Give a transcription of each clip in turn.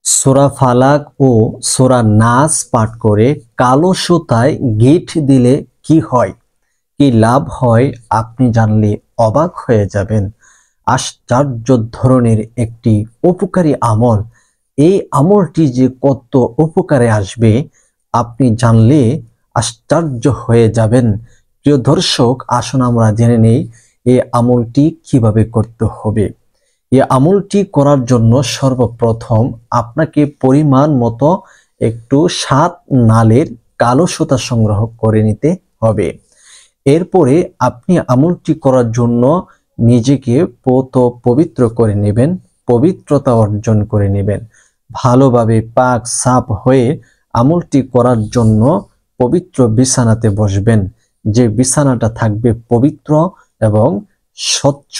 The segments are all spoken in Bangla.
সূরা ফালাক ও সূরা নাস পাঠ করে কালো সুতায় গিঁট দিলে কি হয়, কি লাভ হয় আপনি জানলে অবাক হয়ে যাবেন। আশ্চর্য ধরনের একটি উপকারী আমল। এই আমলটি যে কত উপকারে আসবে আপনি জানলে আশ্চর্য হয়ে যাবেন। প্রিয় দর্শক, আসুন আমরা জেনে নেই এই আমলটি কিভাবে করতে হবে। এই আমলটি করার জন্য সর্বপ্রথম আপনাকে পরিমাণ মতো একটু 7 নালের কালো সুতা সংগ্রহ করে নিতে হবে। এরপরে আপনি আমলটি করার জন্য নিজেকে পবিত্র করে নেবেন, পবিত্রতা অর্জন করে নেবেন। ভালোভাবে পাক সাফ হয়ে আমলটি করার জন্য পবিত্র বিছানাতে বসবেন, যে বিছানাটা থাকবে পবিত্র এবং স্বচ্ছ।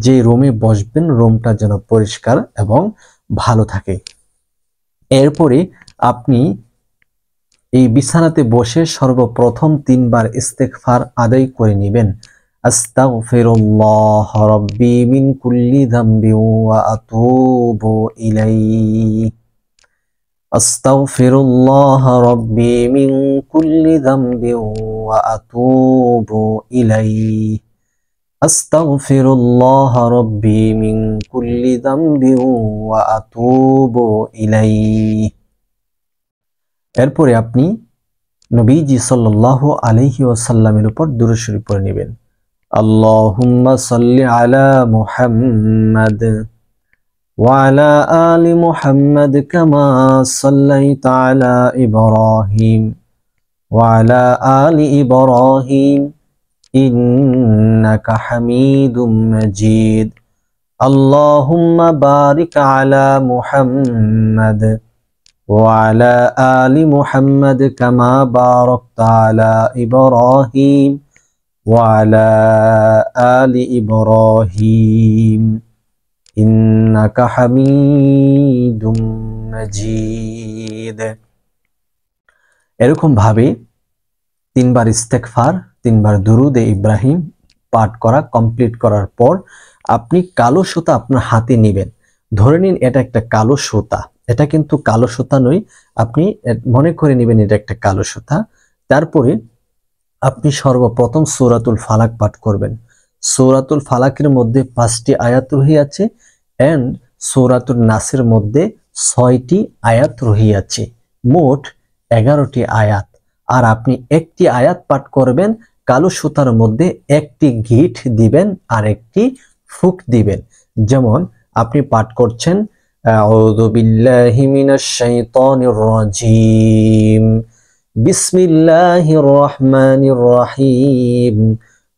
যে রুমে বসবেন রুমটা যেন পরিষ্কার এবং ভালো থাকে। এরপরে আপনি এই বিছানাতে বসে সর্বপ্রথম 3 বার ইস্তেগফার আদায় করে নেবেন। আস্তাগফিরুল্লাহ রাব্বি মিন কুল্লি যামবি ওয়া আতুবু ইলাইহি। আস্তাগফিরুল্লাহ রাব্বি মিন কুল্লি যামবি ওয়া আতুবু ইলাইহি। আস্তাগফিরুল্লাহ রাব্বি মিন কুল্লি যামবি ওয়া আতুবু ইলাইহি। এরপরে আপনি নবীজি সাল্লাল্লাহু আলাইহি ওয়াসাল্লামের উপর দুরূদ শরীফ পড়ে নেবেন। আল্লাহুম্মা সাল্লি আলা মুহাম্মাদ ওয়া আলা আলি মুহাম্মাদ কামা সাল্লাইতা আলা ইব্রাহিম ওয়া আলা আলি ইব্রাহিম ইন্নাকা হামিদুম মাজিদ। আল্লাহুম্মা বারিক আলা মুহাম্মাদ وعلى آل محمد كما باركت على إبراهيم وعلى آل إبراهيم إنك حميد مجيد। এরকম ভাবে 3 বার ইস্তেগফার, 3 বার দুরুদে ইব্রাহিম পাঠ করা কমপ্লিট করার পর আপনি কালো সুতা আপনার হাতে নেবেন। ধরে নিন এটা একটা কালো সুতা, এটা কিন্তু কালো সুতা নয়, আপনি মনে করে নেবেন এটা একটা কালো সুতা। তারপরে আপনি সর্বপ্রথম সূরাতুল ফালাক পাঠ করবেন। সূরাতুল ফালাকের মধ্যে 5টি আয়াত রহিয়াছে এন্ড সূরাতুল নাসের মধ্যে 6টি আয়াত রহিয়াছে, মোট 11টি আয়াত। আর আপনি একটি আয়াত পাঠ করবেন, কালো সুতার মধ্যে একটি গিঁট দিবেন আর একটি ফুক দিবেন। যেমন আপনি পাঠ করছেন আউযু বিল্লাহি মিনাশ শাইতানির রাজিম, বিসমিল্লাহির রহমানির রহিম,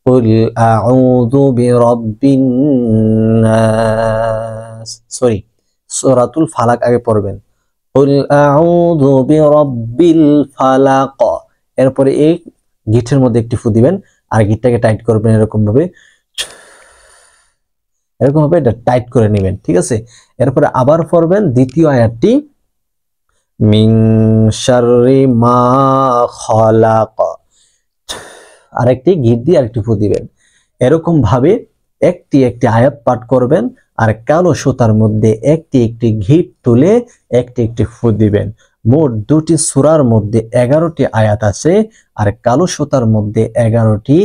কুল আউযু বিরাব্বিন নাস। সূরাতুল ফালাক আগে পড়বেন, কুল আউযু বিরাব্বিল ফালাক। এরপরে এই গিঁটের মধ্যে একটি ফু দিবেন আর গিঁটটাকে টাইট করবেন এরকম ভাবে এটা টাইট করে নেবেন, ঠিক আছে। এরপরে আবার পড়বেন দ্বিতীয় আয়াতটি, মিন শাররি মা খালাক, আরেকটি গিঁট দিয়ে আরেকটি ফু দিবেন। এরকম ভাবে একটি একটি আয়াত পাঠ করবেন আর কালো সুতার মধ্যে একটি একটি গিঁট তুলে একটি একটি ফু দিবেন। মোট 2টি সূরার মধ্যে 11টি আয়াত আছে আর কালো সুতার মধ্যে 11টি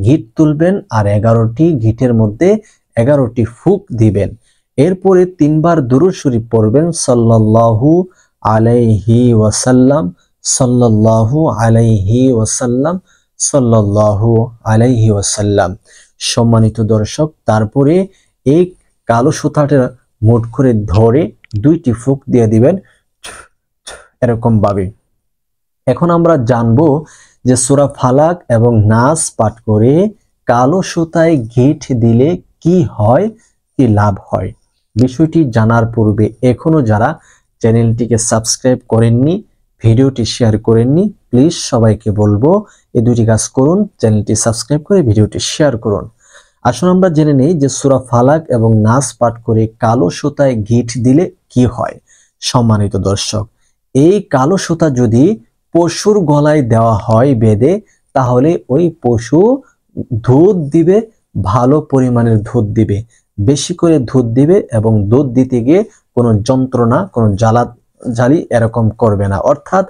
গিঁট তুলবেন আর 11টি গিঁটের মধ্যে 11টি ফুক দিবেন। এরপরে 3 বার দুরূদ শরীফ পড়বেন, সাল্লাল্লাহু আলাইহি ওয়াসাল্লাম, সাল্লাল্লাহু আলাইহি ওয়াসাল্লাম, সাল্লাল্লাহু আলাইহি ওয়াসাল্লাম। সম্মানিত দর্শক, তারপরে এই কালো সুতাটা মোট করে ধরে 2টি ফুক দিয়ে দিবেন এরকম ভাবে। এখন আমরা জানবো যে সূরা ফালাক এবং নাস পাঠ করে কালো সুতায় গিঁট দিলে কি হয়, কি লাভ হয়। বিষয়টি জানার পূর্বে এখনো যারা চ্যানেলটিকে সাবস্ক্রাইব করেননি, ভিডিওটি শেয়ার করেননি, প্লিজ সবাইকে বলবো এই দুটি কাজ করুন, চ্যানেলটি সাবস্ক্রাইব করে ভিডিওটি শেয়ার করুন। আসুন আমরা জেনে নেই যে সূরা ফালাক এবং নাস পাঠ করে কালো সুতায় গিঁট দিলে কি হয়। সম্মানিত দর্শক, এই কালো সুতা যদি পশুর গলায় দেওয়া হয় বেঁধে, তাহলে ওই পশু দুধ দিবে, ভালো পরিমাণের দুধ দিবে। বেশি করে দুধ দিবে এবং দুধ দিতে গিয়ে কোনো যন্ত্রণা, কোনো জ্বালি এরকম করবে না। অর্থাৎ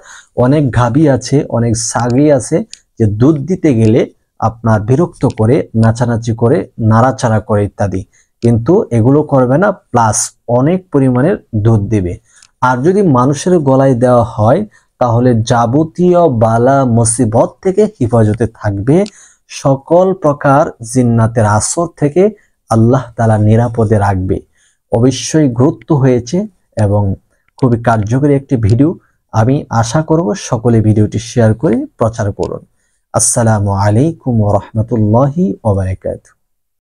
অনেক গাভী আছে, অনেক ছাগলি আছে যে দুধ দিতে গেলে আপনার বিরক্ত করে, নাচানাচি করে, নাড়াচাড়া করে ইত্যাদি, কিন্তু এগুলো করবে না, প্লাস অনেক পরিমাণের দুধ দিবে। আর যদি মানুষের গলায় দেওয়া হয় তাহলে যাবতীয় বালা মুসিবত থেকে হেফাজতে থাকবে, সকল প্রকার জিন্নাতের আসর থেকে আল্লাহ তাআলা নিরাপদে রাখবে। অবশ্যই গুরুত্ব হয়েছে এবং খুবই কার্যকরী একটি ভিডিও। আমি আশা করব সকলে ভিডিওটি শেয়ার করে প্রচার করুন। আসসালামু আলাইকুম ওয়া রাহমাতুল্লাহি ওয়া বারাকাতুহু।